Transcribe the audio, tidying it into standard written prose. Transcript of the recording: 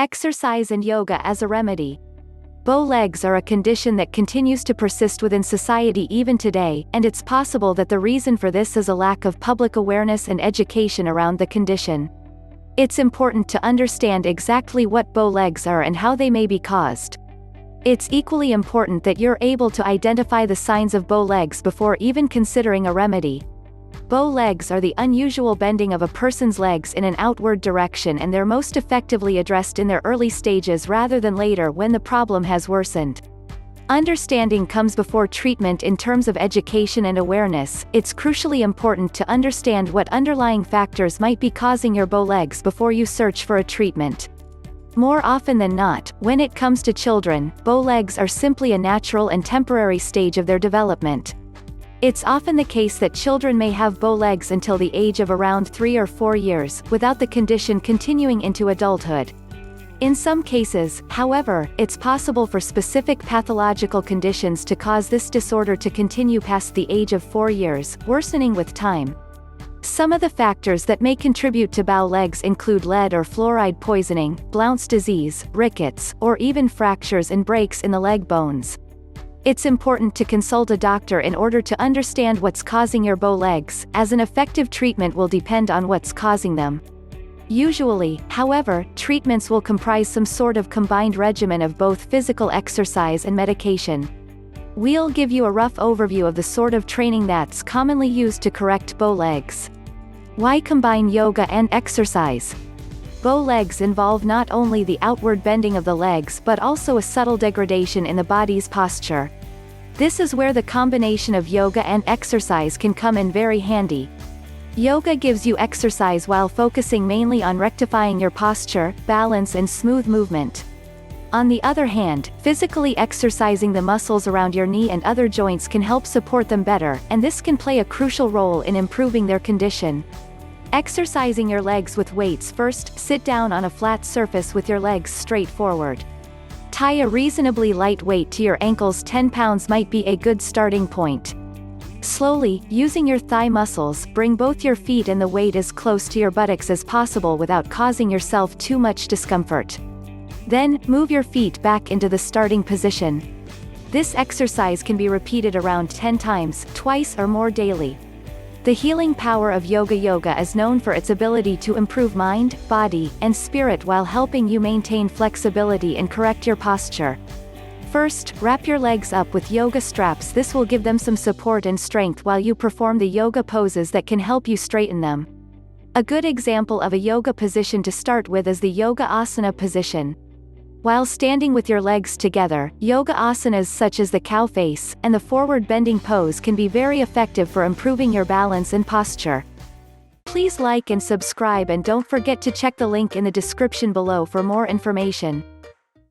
Exercise and yoga as a remedy. Bow legs are a condition that continues to persist within society even today, and it's possible that the reason for this is a lack of public awareness and education around the condition. It's important to understand exactly what bow legs are and how they may be caused. It's equally important that you're able to identify the signs of bow legs before even considering a remedy. Bow legs are the unusual bending of a person's legs in an outward direction, and they're most effectively addressed in their early stages rather than later when the problem has worsened. Understanding comes before treatment. In terms of education and awareness, it's crucially important to understand what underlying factors might be causing your bow legs before you search for a treatment. More often than not, when it comes to children, bow legs are simply a natural and temporary stage of their development. It's often the case that children may have bow legs until the age of around 3 or 4 years, without the condition continuing into adulthood. In some cases, however, it's possible for specific pathological conditions to cause this disorder to continue past the age of 4 years, worsening with time. Some of the factors that may contribute to bow legs include lead or fluoride poisoning, Blount's disease, rickets, or even fractures and breaks in the leg bones. It's important to consult a doctor in order to understand what's causing your bow legs, as an effective treatment will depend on what's causing them. Usually, however, treatments will comprise some sort of combined regimen of both physical exercise and medication. We'll give you a rough overview of the sort of training that's commonly used to correct bow legs. Why combine yoga and exercise? Bow legs involve not only the outward bending of the legs but also a subtle degradation in the body's posture. This is where the combination of yoga and exercise can come in very handy. Yoga gives you exercise while focusing mainly on rectifying your posture, balance and smooth movement. On the other hand, physically exercising the muscles around your knee and other joints can help support them better, and this can play a crucial role in improving their condition. Exercising your legs with weights. First, sit down on a flat surface with your legs straight forward. Tie a reasonably light weight to your ankles. 10 pounds might be a good starting point. Slowly, using your thigh muscles, bring both your feet and the weight as close to your buttocks as possible without causing yourself too much discomfort. Then, move your feet back into the starting position. This exercise can be repeated around 10 times, twice or more daily. The healing power of yoga. Yoga is known for its ability to improve mind, body, and spirit while helping you maintain flexibility and correct your posture. First, wrap your legs up with yoga straps. This will give them some support and strength while you perform the yoga poses that can help you straighten them. A good example of a yoga position to start with is the yoga asana position. While standing with your legs together, yoga asanas such as the cow face and the forward bending pose can be very effective for improving your balance and posture. Please like and subscribe, and don't forget to check the link in the description below for more information.